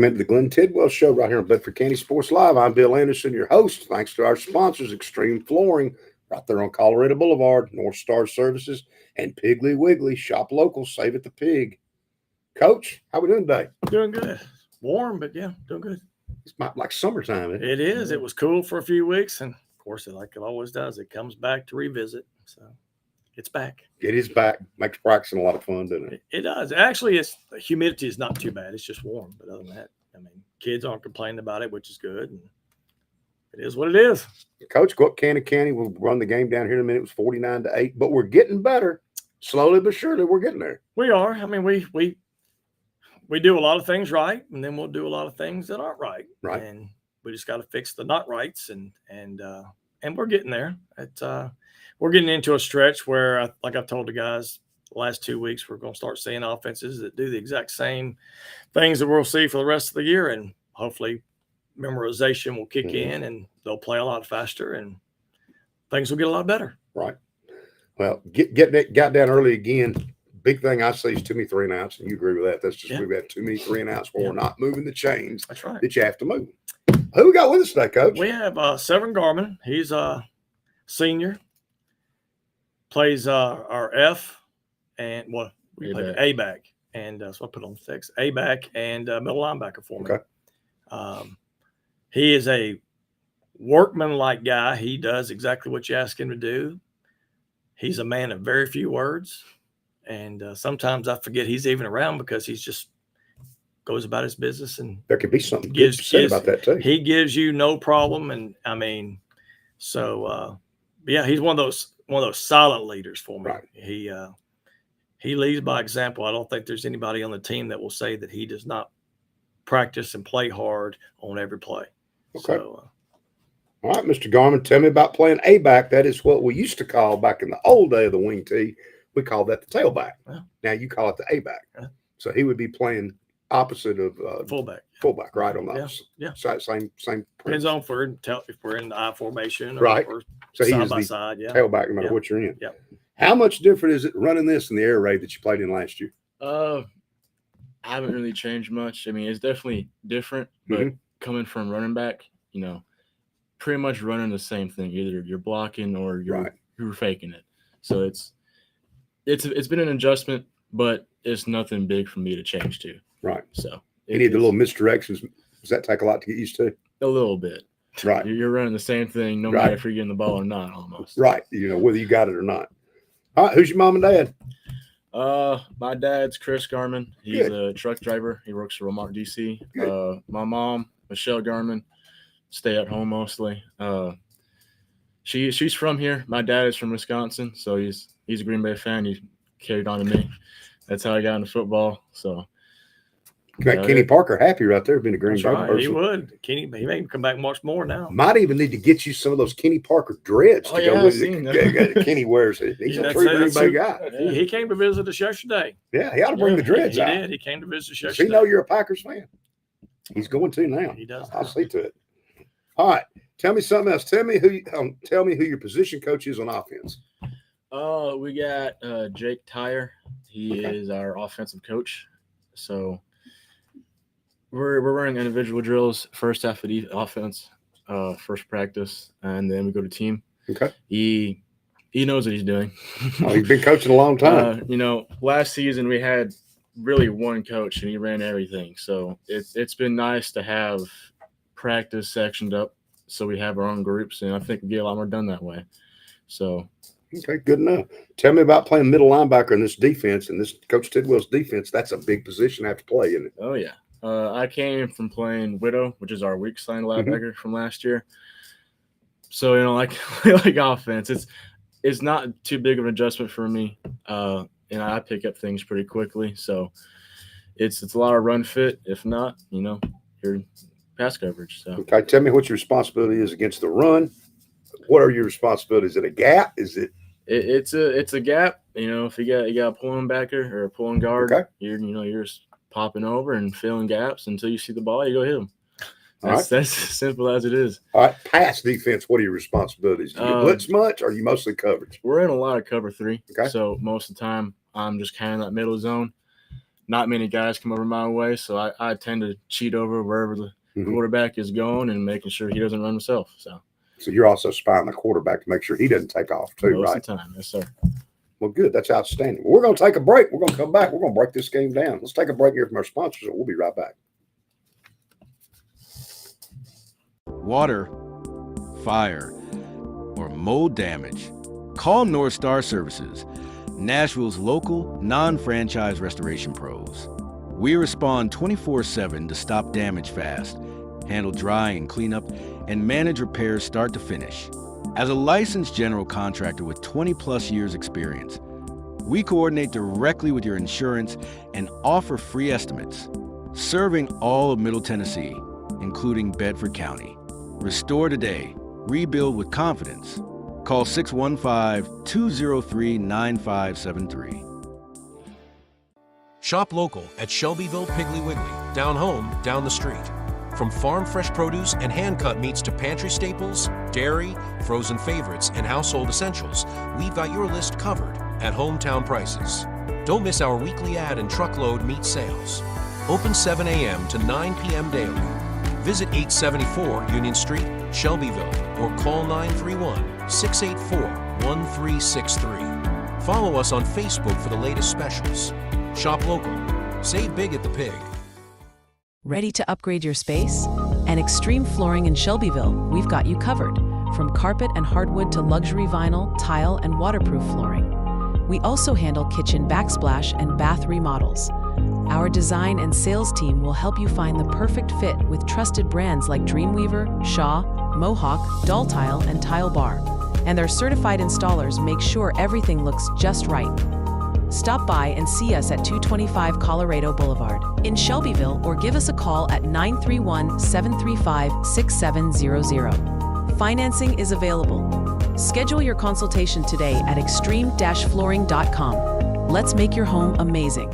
Welcome into the Glenn Tidwell Show right here on Bedford County Sports Live. I'm Bill Anderson, your host. Thanks to our sponsors, Extreme Flooring, right there on Colorado Boulevard, North Star Services, and Piggly Wiggly. Shop local, save at the pig. Coach, how we doing today? Doing good. Warm, but yeah, doing good. It's like summertime, isn't it? It is. It was cool for a few weeks, and of course, like it always does, it comes back to revisit. So it's back. It is back. Makes practicing a lot of fun, doesn't it? It does. Actually, the humidity is not too bad. It's just warm. But other than that, I mean, kids aren't complaining about it, which is good. And it is what it is. Coach, go up County. We'll run the game down here in a minute. It was 49-8, but we're getting better. Slowly but surely, we're getting there. We are. I mean, we do a lot of things right, and then we'll do a lot of things that aren't right. Right. And we just got to fix the not rights, and we're getting there. We're getting into a stretch where, like I've told the guys the last 2 weeks, we're going to start seeing offenses that do the exact same things that we'll see for the rest of the year, and hopefully memorization will kick in, and they'll play a lot faster, and things will get a lot better. Right. Well, got down early again. Big thing I see is too many 3 and outs, and you agree with that. That's just we've had too many 3 and outs where we're not moving the chains. That's right. That you have to move. Who we got with us today, Coach? We have Severin Garman. He's a senior. Plays our F and we play A back, and so I put on 6 A back and middle linebacker for me. Okay. He is a workman-like guy. He does exactly what you ask him to do. He's a man of very few words, and sometimes I forget he's even around because he's just goes about his business. And there could be something good to say about that too. He gives you no problem, and I mean, so yeah, he's one of those silent leaders for me. Right. He leads by example. I don't think there's anybody on the team that will say that he does not practice and play hard on every play. Okay. So, all right, Mr. Garman, tell me about playing A-back. That is what we used to call back in the old day of the wing tee. We called that the tailback. Yeah. Now you call it the A-back. Yeah. So he would be playing opposite of fullback. Fullback, right on the same. Depends on if we're in the I formation, right? Or so side he's by the side, tailback, no matter what you're in. Yeah. How much different is it running this in the air raid that you played in last year? I haven't really changed much. I mean, it's definitely different, but coming from running back, pretty much running the same thing. Either you're blocking or you're faking it. So it's been an adjustment, but it's nothing big for me to change to. Right. So any of the little misdirections, does that take a lot to get used to? A little bit. Right. You're running the same thing no matter if you're getting the ball or not, almost. Right. Whether you got it or not. All right. Who's your mom and dad? My dad's Chris Garman. He's a truck driver. He works for Walmart DC. My mom, Michelle Garman, stay at home mostly. She's from here. My dad is from Wisconsin, so he's a Green Bay fan. He carried on to me. That's how I got into football. So got Kenny Parker happy right there, being a Green Bay person. He would. Kenny, he may come back and watch more now. Might even need to get you some of those Kenny Parker dreads to go with it. Kenny wears it. He's a true Green Bay guy. He came to visit us yesterday. Yeah, he ought to bring the dreads out. He did. He came to visit us yesterday. Does he know you're a Packers fan? He's going to now. He does. I'll see to it. All right. Tell me something else. Tell me who your position coach is on offense. We got Jake Tyre. He is our offensive coach. So we're running individual drills first half of the offense, first practice, and then we go to team. Okay. He knows what he's doing. He's been coaching a long time. Last season we had really one coach and he ran everything. So it's been nice to have practice sectioned up so we have our own groups, and I think we get a lot more done that way. So okay, good enough. Tell me about playing middle linebacker in this defense, and this Coach Tidwell's defense. That's a big position to have to play, isn't it? Oh, yeah. I came from playing widow, which is our weak side linebacker from last year. So, like offense, it's not too big of an adjustment for me, and I pick up things pretty quickly. So it's a lot of run fit. If not, you're pass coverage. So okay, tell me what your responsibility is against the run. What are your responsibilities? Is it a gap? Is it? It's a gap. If you got a pulling backer or a pulling guard, you're just popping over and filling gaps until you see the ball. You go hit them. That's as simple as it is. All right, pass defense. What are your responsibilities? Do you blitz much, or are you mostly coverage? We're in a lot of cover 3. Okay. So most of the time, I'm just kind of in that middle zone. not many guys come over my way, so I tend to cheat over wherever the quarterback is going and making sure he doesn't run himself. So you're also spying the quarterback to make sure he doesn't take off too, most right? of the time, yes, sir. Well, good. That's outstanding. We're going to take a break. We're going to come back. We're going to break this game down. Let's take a break here from our sponsors, and we'll be right back. Water, fire, or mold damage. Call North Star Services, Nashville's local, non-franchise restoration pros. We respond 24/7 to stop damage fast, handle drying and cleanup, and manage repairs start to finish. As a licensed general contractor with 20-plus years experience, we coordinate directly with your insurance and offer free estimates, serving all of Middle Tennessee, including Bedford County. Restore today. Rebuild with confidence. Call 615-203-9573. Shop local at Shelbyville Piggly Wiggly, down home, down the street. From farm fresh produce and hand-cut meats to pantry staples, dairy, frozen favorites, and household essentials, we've got your list covered at hometown prices. Don't miss our weekly ad and truckload meat sales. Open 7 a.m. to 9 p.m. daily. Visit 874 Union Street, Shelbyville, or call 931-684-1363. Follow us on Facebook for the latest specials. Shop local. Save big at the Pig. Ready to upgrade your space? At Extreme Flooring in Shelbyville, we've got you covered. From carpet and hardwood to luxury vinyl, tile, and waterproof flooring. We also handle kitchen backsplash and bath remodels. Our design and sales team will help you find the perfect fit with trusted brands like Dreamweaver, Shaw, Mohawk, Doll Tile, and Tile Bar. And their certified installers make sure everything looks just right. Stop by and see us at 225 Colorado Boulevard in Shelbyville or give us a call at 931-735-6700. Financing is available. Schedule your consultation today at extreme-flooring.com. Let's make your home amazing.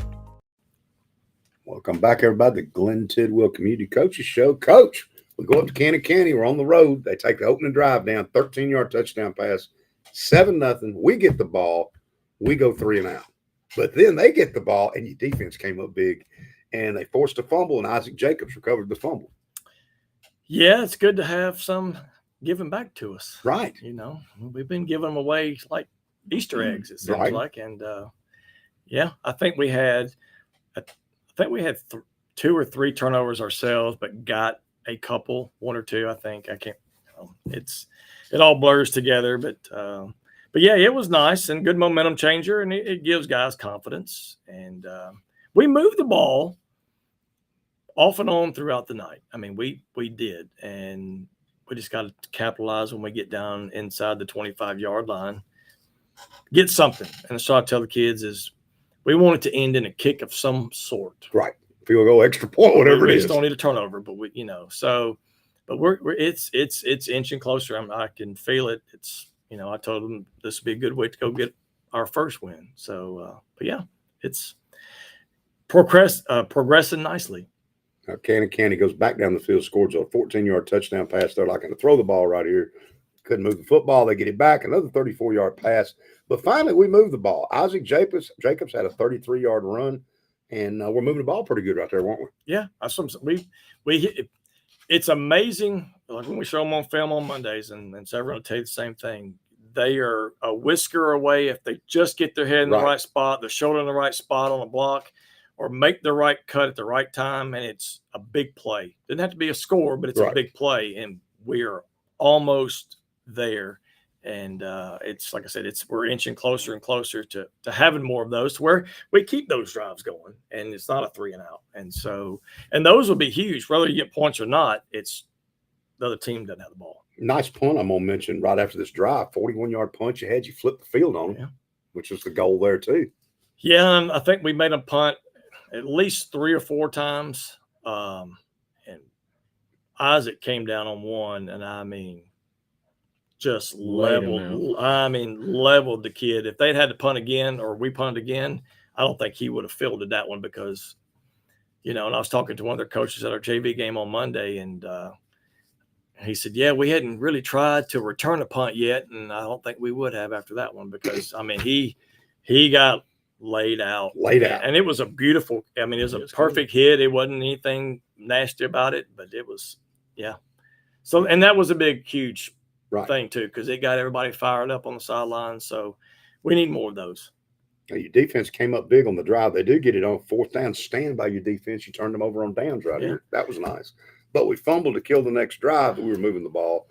Welcome back, everybody, to Glenn Tidwell Community Coaches Show. Coach, we go up to Cannon. We're on the road. They take the opening drive down, 13-yard touchdown pass, 7-0. We get the ball. We go 3 and out. But then they get the ball, and your defense came up big, and they forced a fumble, and Isaac Jacobs recovered the fumble. Yeah, it's good to have some giving back to us. Right. You know, we've been giving them away like Easter eggs, it seems like. And, yeah, I think we had 2 or 3 turnovers ourselves, but got a couple, 1 or 2, I think. I can't, it all blurs together, but yeah, it was nice and good momentum changer, and it gives guys confidence. And we moved the ball off and on throughout the night. I mean, we did, and we just got to capitalize when we get down inside the 25-yard line, get something. And so I tell the kids is we want it to end in a kick of some sort. Right. Field goal, extra point, whatever it is. We just don't need a turnover, but we, so, but it's inching closer. I can feel it. It's, I told them this would be a good way to go get our first win. So, but yeah, it's progressing nicely. Now, Cannon goes back down the field, scores a 14-yard touchdown pass. They're like, going to throw the ball right here. Couldn't move the football. They get it back, another 34-yard pass. But finally, we moved the ball. Isaac Jacobs had a 33-yard run, and we're moving the ball pretty good right there, weren't we? Yeah, it's amazing. Like when we show them on film on Mondays, and several will tell you the same thing. They are a whisker away if they just get their head in the right spot, their shoulder in the right spot on a block, or make the right cut at the right time, and it's a big play. Doesn't have to be a score, but it's a big play, and we are almost there. And it's like I said, we're inching closer and closer to having more of those, to where we keep those drives going, and it's not a 3 and out. And so, and those will be huge, whether you get points or not. It's the other team doesn't have the ball. Nice punt I'm going to mention right after this drive, 41-yard punch. You flipped the field on them, which was the goal there too. Yeah, and I think we made a punt at least 3 or 4 times. And Isaac came down on one, and I mean, just leveled the kid. If they'd had to punt again, or we punted again, I don't think he would have fielded that one, because, and I was talking to one of their coaches at our JV game on Monday, and he said, yeah, we hadn't really tried to return a punt yet, and I don't think we would have after that one, because, I mean, he got laid out. Laid out. And it was a beautiful, I mean, it was a perfect hit. It wasn't anything nasty about it, but it was, yeah. So, and that was a big, huge thing too, because it got everybody fired up on the sidelines. So we need more of those. Now, your defense came up big on the drive. They do get it on fourth down. Stand by your defense. You turned them over on downs right here. That was nice. But we fumbled to kill the next drive. We were moving the ball.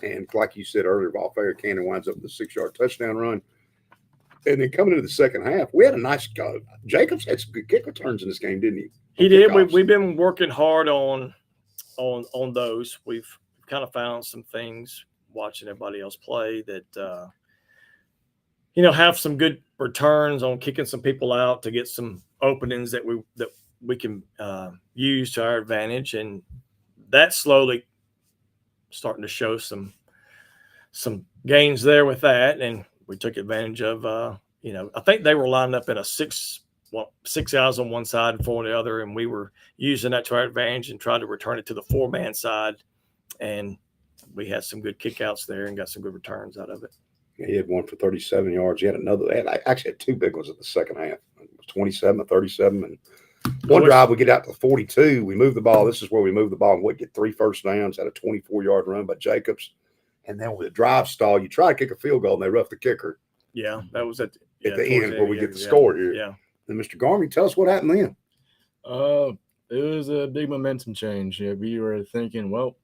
And like you said earlier, ball fair, Cannon winds up with a 6-yard touchdown run. And then coming into the second half, we had a nice go. Jacobs had some good kick returns in this game, didn't he? He did. We've been working hard on those. We've kind of found some things watching everybody else play that have some good returns on kicking some people out to get some openings that we can use to our advantage, and that's slowly starting to show some gains there with that. And we took advantage of I think they were lined up in a six guys on one side and 4 on the other, and we were using that to our advantage and tried to return it to the 4-man side, and we had some good kickouts there and got some good returns out of it. Yeah, he had one for 37 yards. He had another. I actually had 2 big ones in the second half. It was 27 or 37. And one drive, we get out to 42. We move the ball. This is where we move the ball and we get 3 first downs. Had a 24-yard run by Jacobs. And then with a drive stall, you try to kick a field goal and they rough the kicker. Yeah, that was at the end where we get the score here. Yeah. And Mr. Garmy, tell us what happened then. It was a big momentum change. Yeah, we were thinking, well,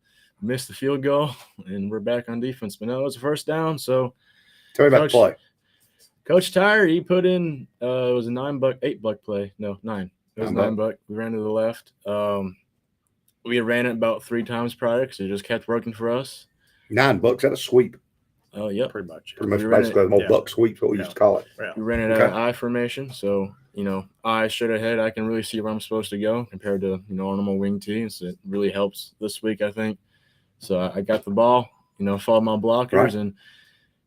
missed the field goal and we're back on defense. But no, it was a first down. So tell me about the play. Coach Tyre, he put in it was a 8-buck play. No, 9. It was 9-buck. We ran to the left. We ran it about 3 times prior because it just kept working for us. $9, that a sweep. Oh, yeah. Pretty much. Basically the old buck sweep, what we used to call it. Yeah. We ran it out of I formation. So, I straight ahead, I can really see where I'm supposed to go compared to, our normal wing tee. So it really helps this week, I think. So I got the ball, followed my blockers and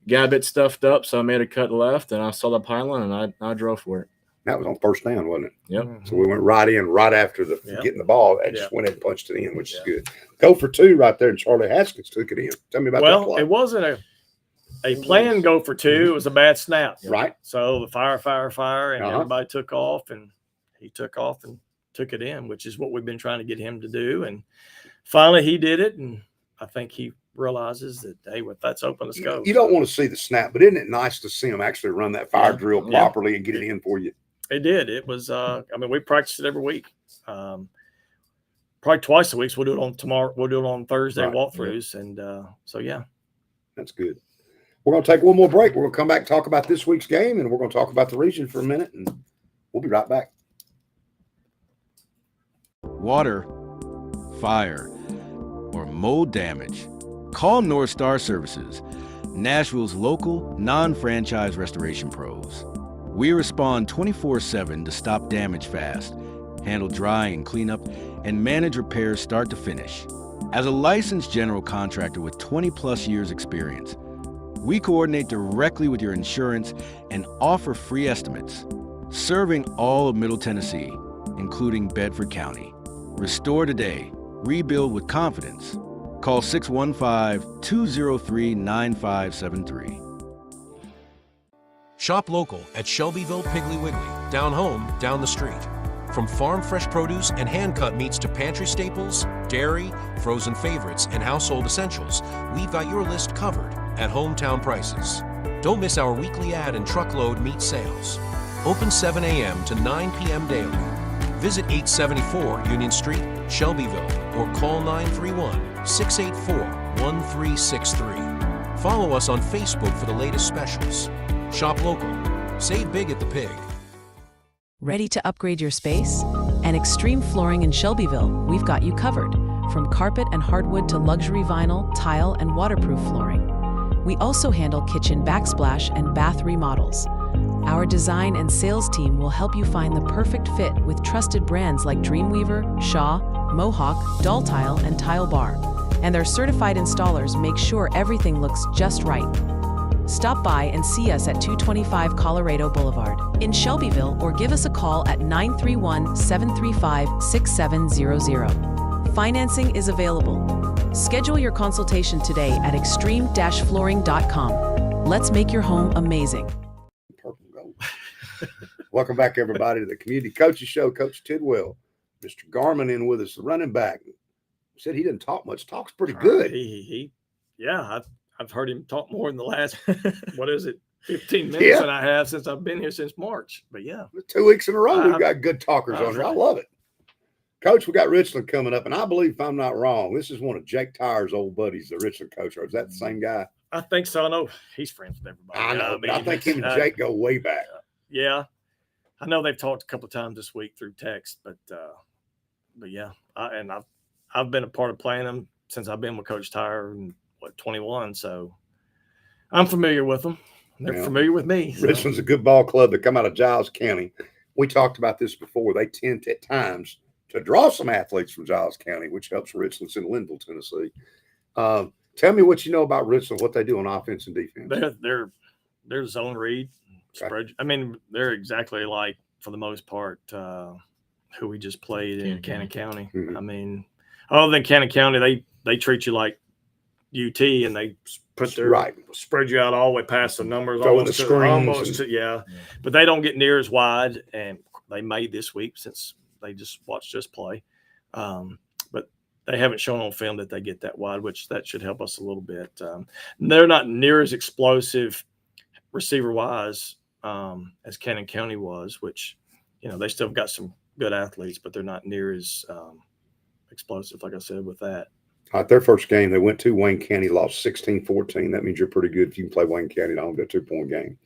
got a bit stuffed up. So I made a cut left and I saw the pylon and I drove for it. That was on first down, wasn't it? Yep. So we went right in right after getting the ball. I just went ahead and punched it in, which is good. Go for 2 right there, and Charlie Haskins took it in. Tell me about that play. Well, it wasn't a planned go for 2. It was a bad snap. Right. So the fire, and everybody took off, and he took off and took it in, which is what we've been trying to get him to do. And finally he did it, and I think he realizes that, hey, if that's open, let's go. You don't want to see the snap, but isn't it nice to see him actually run that fire drill properly and get it in for you? It did. It was, we practice it every week. Probably twice a week. So we'll do it on tomorrow. We'll do it on Thursday walkthroughs. And so, yeah. That's good. We're going to take one more break. We're going to come back and talk about this week's game, and we're going to talk about the region for a minute, and we'll be right back. Water, fire, or mold damage. Call North Star Services, Nashville's local, non-franchise restoration pros. We respond 24/7 to stop damage fast, handle drying and cleanup, and manage repairs start to finish. As a licensed general contractor with 20-plus years experience, we coordinate directly with your insurance and offer free estimates, serving all of Middle Tennessee, including Bedford County. Restore today. Rebuild with confidence. Call 615-203-9573. Shop local at Shelbyville Piggly Wiggly, down home, down the street. From farm fresh produce and hand-cut meats to pantry staples, dairy, frozen favorites, and household essentials, we've got your list covered at hometown prices. Don't miss our weekly ad and truckload meat sales. Open 7 a.m. to 9 p.m. daily. Visit 874 Union Street, Shelbyville, or call 931-684-1363. Follow us on Facebook for the latest specials. Shop local. Save big at the Pig. Ready to upgrade your space? At Extreme Flooring in Shelbyville, we've got you covered. From carpet and hardwood to luxury vinyl, tile, and waterproof flooring. We also handle kitchen backsplash and bath remodels. Our design and sales team will help you find the perfect fit with trusted brands like Dreamweaver, Shaw, Mohawk, Doll Tile, and Tile Bar. And their certified installers make sure everything looks just right. Stop by and see us at 225 Colorado Boulevard in Shelbyville or give us a call at 931-735-6700. Financing is available. Schedule your consultation today at extreme-flooring.com. Let's make your home amazing. Purple gold. Welcome back, everybody, to the Community Coaches Show. Coach Tidwell, Mr. Garman in with us, the running back. Said he didn't talk much. Talks pretty good. I've heard him talk more in the last, 15 minutes than I have since I've been here since March. But yeah. 2 weeks in a row, we've got good talkers on here. I love it. Coach, we got Richland coming up, and I believe, if I'm not wrong, this is one of Jake Tyer's old buddies, the Richland coach. Or is that the same guy? I think so. I know he's friends with everybody. I know, but I think him and Jake go way back. Yeah. I know they've talked a couple of times this week through text, but yeah, I've been a part of playing them since I've been with Coach Tyer in 21. So I'm familiar with them. They're familiar with me. So. Richland's a good ball club that come out of Giles County. We talked about this before. They tend to, at times, to draw some athletes from Giles County, which helps Richland. It's in Linville, Tennessee. Tell me what you know about Richland, what they do on offense and defense. They're zone read. Spread. I mean, they're exactly like, for the most part, who we just played in Cannon County. Mm-hmm. I mean, other than Cannon County, they treat you like UT, and they spread you out all the way past the numbers, but they don't get near as wide, and they may this week since they just watched us play. But they haven't shown on film that they get that wide, which that should help us a little bit. They're not near as explosive receiver-wise as Cannon County was, which, they still got some good athletes, but they're not near as explosive, like I said, with that. All right, their first game, they went to Wayne County, lost 16-14. That means you're pretty good if you can play Wayne County at home, get a 2-point game.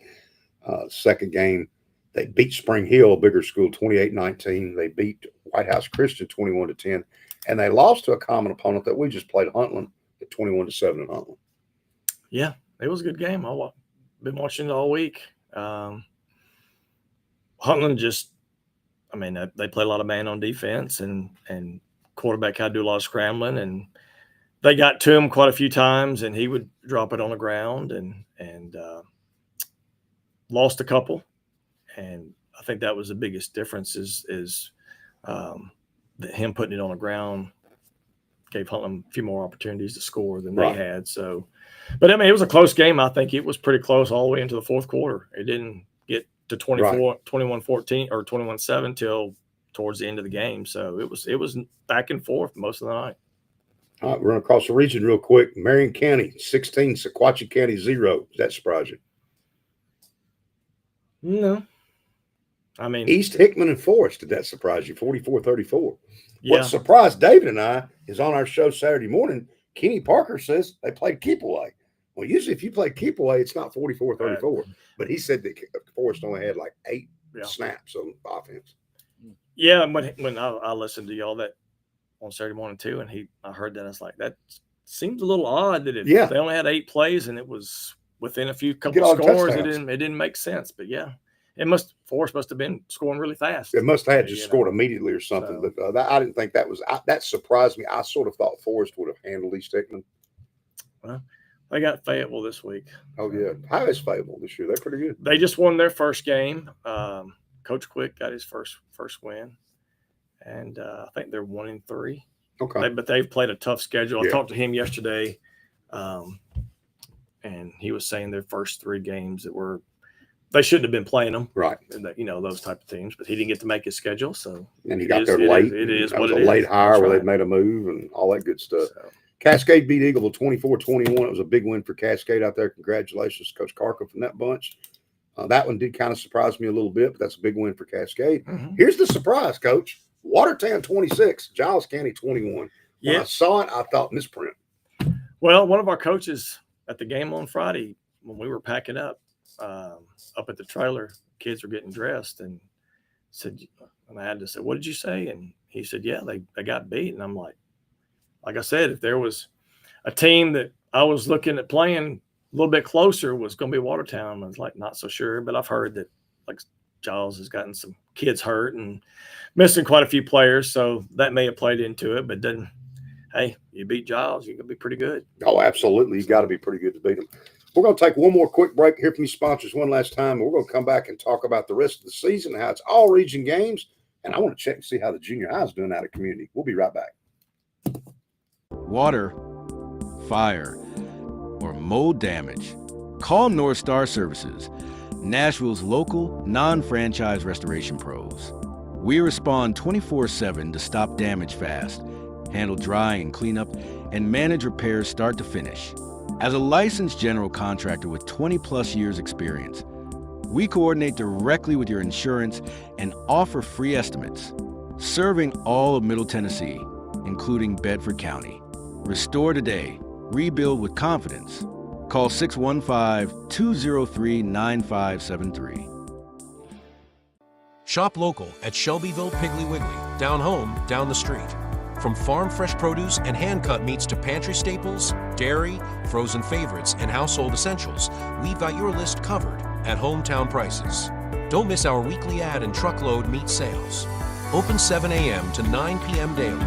Second game, they beat Spring Hill, a bigger school, 28-19. They beat White House Christian 21-10. And they lost to a common opponent that we just played, Huntland, at 21-7 in Huntland. Yeah, it was a good game. I've been watching it all week. Huntland they play a lot of man on defense, and quarterback had to do a lot of scrambling, and they got to him quite a few times, and he would drop it on the ground and lost a couple. And I think that was the biggest difference is that him putting it on the ground gave Huntland a few more opportunities to score than they had. So, but it was a close game. I think it was pretty close all the way into the fourth quarter. It didn't get to 21-14 or 21-7 till towards the end of the game. So it was back and forth most of the night. All right, we're going to cross the region real quick. Marion County, 16, Sequatchie County, 0. Does that surprise you? No. East Hickman and Forest, did that surprise you? 44-34. Yeah. What surprised David and I is on our show Saturday morning, Kenny Parker says they played Keepaway. Well, usually if you play Keepaway, it's not 44-34. Right. But he said that Forest only had like 8 snaps on offense. Yeah, when I listened to y'all that on Saturday morning too, and I heard that, I was like, that seems a little odd that they only had 8 plays and it was within a couple of scores. It didn't make sense. But yeah, Forest must have been scoring really fast. It must have had just scored immediately or something. So, but I didn't think that surprised me. I sort of thought Forest would have handled East Hickman. Well, they got Fayetteville this week. Oh yeah, how is Fayetteville this year? They're pretty good. They just won their first game. Coach Quick got his first win, and I think they're 1-3. Okay, but they've played a tough schedule. I talked to him yesterday, and he was saying their first 3 games they shouldn't have been playing them, right? And those type of teams, but he didn't get to make his schedule, so and he got there late. It is that what was it a late is. hire where they'd made a move and all that good stuff. So. Cascade beat Eagleville 24-21. It was a big win for Cascade out there. Congratulations, Coach Karka, from that bunch. That one did kind of surprise me a little bit, but that's a big win for Cascade. Mm-hmm. Here's the surprise, Coach. Watertown 26, Giles County 21. When I saw it, I thought misprint. Well, one of our coaches at the game on Friday, when we were packing up at the trailer, kids were getting dressed, and I had to say, "What did you say?" And he said, "Yeah, they got beat." And I'm like I said, if there was a team that I was looking at playing a little bit closer, was going to be Watertown. I was like, not so sure, but I've heard that like Giles has gotten some kids hurt and missing quite a few players, so that may have played into it. But then, hey, you beat Giles, you're going to be pretty good. Oh, absolutely. You got to be pretty good to beat them. We're going to take one more quick break, hear from these sponsors one last time, and we're going to come back and talk about the rest of the season, how it's all region games, and I want to check and see how the junior high is doing out of community. We'll be right back. Water, fire, or mold damage. Call North Star Services. Nashville's local, non-franchise restoration pros. We respond 24/7 to stop damage fast, handle drying and cleanup, and manage repairs start to finish. As a licensed general contractor with 20-plus years experience, we coordinate directly with your insurance and offer free estimates, serving all of Middle Tennessee, including Bedford County. Restore today. Rebuild with confidence. Call 615-203-9573. Shop local at Shelbyville Piggly Wiggly, down home, down the street. From farm fresh produce and hand-cut meats to pantry staples, dairy, frozen favorites, and household essentials, we've got your list covered at hometown prices. Don't miss our weekly ad and truckload meat sales. Open 7 a.m. to 9 p.m. daily.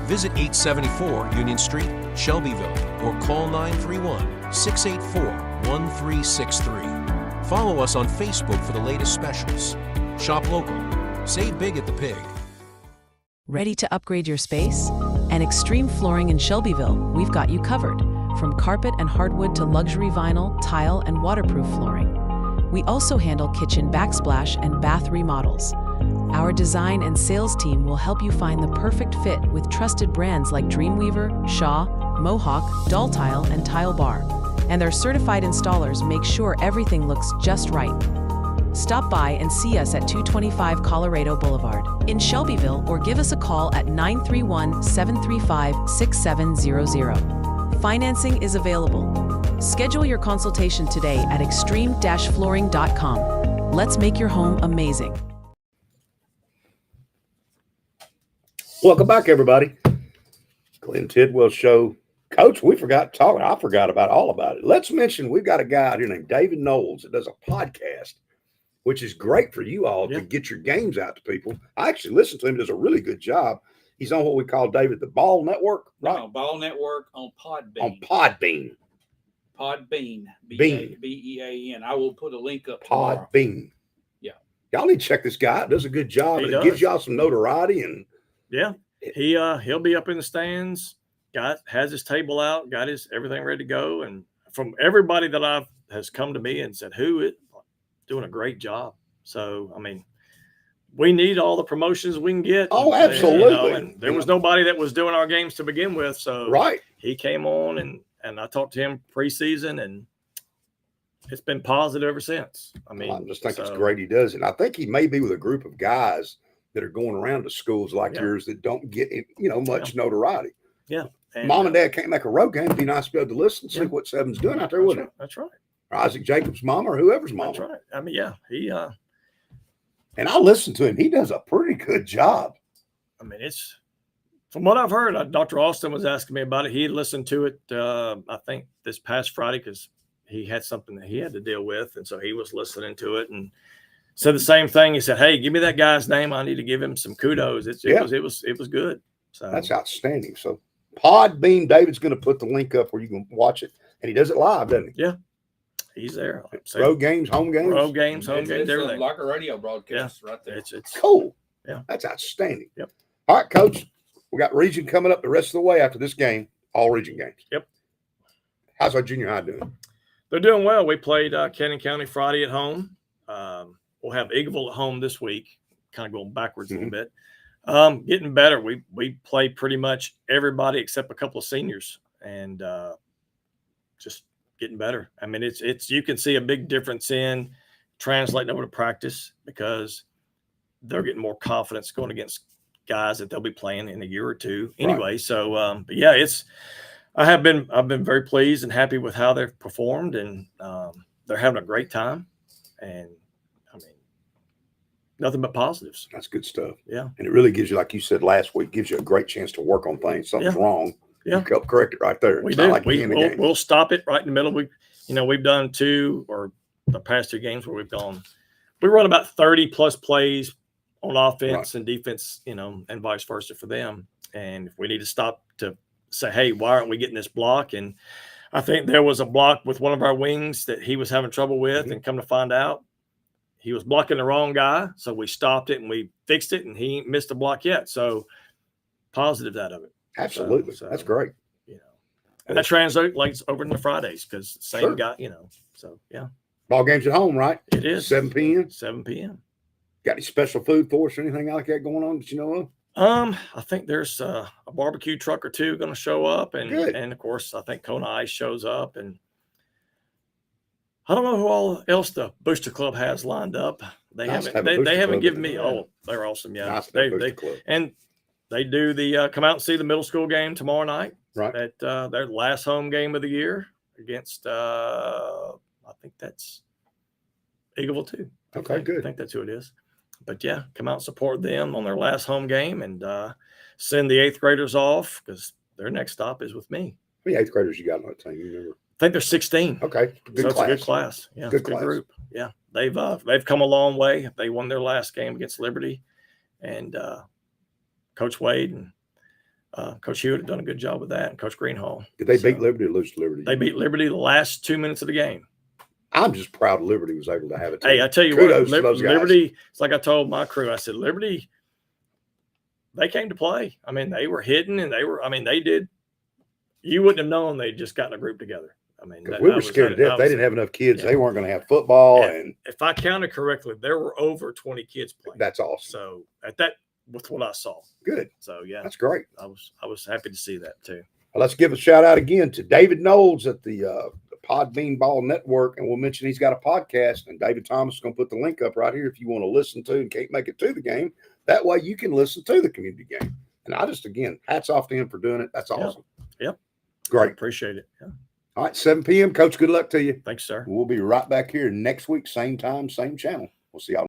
Visit 874 Union Street, Shelbyville, or call 931-684-1363. Follow us on Facebook for the latest specials. Shop local. Save big at the Pig. Ready to upgrade your space? And Extreme Flooring in Shelbyville, we've got you covered. From carpet and hardwood to luxury vinyl, tile, and waterproof flooring. We also handle kitchen backsplash and bath remodels. Our design and sales team will help you find the perfect fit with trusted brands like Dreamweaver, Shaw, Mohawk, Doll Tile, and Tile Bar. And their certified installers make sure everything looks just right. Stop by and see us at 225 Colorado Boulevard in Shelbyville or give us a call at 931-735-6700. Financing is available. Schedule your consultation today at extreme-flooring.com. Let's make your home amazing. Welcome back, everybody. Glenn Tidwell Show. Coach, we forgot to talk. I forgot all about it. Let's mention we've got a guy out here named David Knowles that does a podcast, which is great for you all to get your games out to people. I actually listened to him. He does a really good job. He's on what we call, David, the Ball Network, right? No, Ball Network on Podbean. On Podbean. Podbean. Bean. B-E-A-N. I will put a link up tomorrow. Podbean. Yeah. Y'all need to check this guy out. Does a good job. He And does. it gives y'all some notoriety. And Yeah, he'll be up in the stands. Has his table out, got his everything ready to go, and from everybody that has come to me and said doing a great job. So I mean, we need all the promotions we can get. Oh, absolutely. And there was nobody that was doing our games to begin with, so right. He came on and I talked to him preseason, and it's been positive ever since. I mean, I just think it's great he does, and I think he may be with a group of guys that are going around to schools like yours that don't get much notoriety. Yeah. And, Mom and Dad can't make a road game. It'd be nice to be able to listen, see what Seven's doing out there, wouldn't it? That's right. Or Isaac Jacobs' mom or whoever's mom. That's right. I mean, yeah, he. And I listen to him. He does a pretty good job. I mean, it's from what I've heard. Dr. Austin was asking me about it. He had listened to it, I think, this past Friday because he had something that he had to deal with, and so he was listening to it and said the same thing. He said, "Hey, give me that guy's name. I need to give him some kudos." It was good. So that's outstanding. So Podbean, David's going to put the link up where you can watch it, and he does it live, doesn't he? Yeah, he's there. Road games, home games, It's everything. like a radio broadcast right there. It's cool. Yeah, that's outstanding. Yep. All right, Coach, we got region coming up the rest of the way after this game. All region games. Yep. How's our junior high doing? They're doing well. We played Cannon County Friday at home. We'll have Eagleville at home this week. Kind of going backwards a little bit. Getting better. We play pretty much everybody except a couple of seniors, and just getting better. I mean, it's you can see a big difference in translating over to practice because they're getting more confidence going against guys that they'll be playing in a year or two anyway. Right. So, but yeah, I've been very pleased and happy with how they've performed, and they're having a great time, and I mean, nothing but positives. That's good stuff. Yeah. And it really gives you, like you said last week, gives you a great chance to work on things. Something's wrong. Yeah. You help correct it right there. We do. Like we'll stop it right in the middle. We've done two or the past two games where we run about 30 plus plays on offense and defense, and vice versa for them. And if we need to stop to say, hey, why aren't we getting this block? And I think there was a block with one of our wings that he was having trouble with, and come to find out, he was blocking the wrong guy. So we stopped it and we fixed it, and he ain't missed a block yet. So positives out of it. Absolutely. So, that's great. And that translates over into Fridays because same guy, so yeah. Ball game's at home, right? It is 7 p.m. 7 p.m. Got any special food for us or anything like that going on that you know of? I think there's a barbecue truck or two going to show up, and Good. of course I think Kona Ice shows up, and I don't know who all else the Booster Club has lined up. They Nice to haven't have a they Booster haven't Club given in me. there. Oh, they're awesome. Yeah, Nice to have they Booster Club. and they do the come out and see the middle school game tomorrow night. Right. At their last home game of the year against I think that's Eagleville too. Okay, good. I think that's who it is. But yeah, come out and support them on their last home game, and send the 8th graders off because their next stop is with me. How many 8th graders you got on that team? You remember? I think there's 16. Okay, good So it's class. a good class. Yeah, Good it's a good class. group. Yeah, they've come a long way. They won their last game against Liberty, and Coach Wade and Coach Hewitt have done a good job with that, and Coach Greenhall. Did they beat Liberty or lose to Liberty? They beat Liberty the last 2 minutes of the game. I'm just proud Liberty was able to have it. Hey, I tell you Kudos what, to those guys. Liberty. It's like I told my crew. I said, Liberty. They came to play. I mean, they were hitting, and they did. You wouldn't have known they'd just gotten a group together. I mean, we were scared to death. They didn't have enough kids. Yeah. They weren't going to have football, Yeah. and if I counted correctly, there were over 20 kids playing. that's awesome. So at that, with what I saw. Good. So yeah, That's great. I was happy to see that too. Well, let's give a shout out again to David Knowles at the Podbean Ball Network, and we'll mention he's got a podcast. And David Thomas is going to put the link up right here if you want to listen to and can't make it to the game. That way you can listen to the community game. And I just, again, hats off to him for doing it. That's awesome. Yep. Great. Appreciate it. Yeah. All right, 7 p.m. Coach, good luck to you. Thanks, sir. We'll be right back here next week, same time, same channel. We'll see y'all.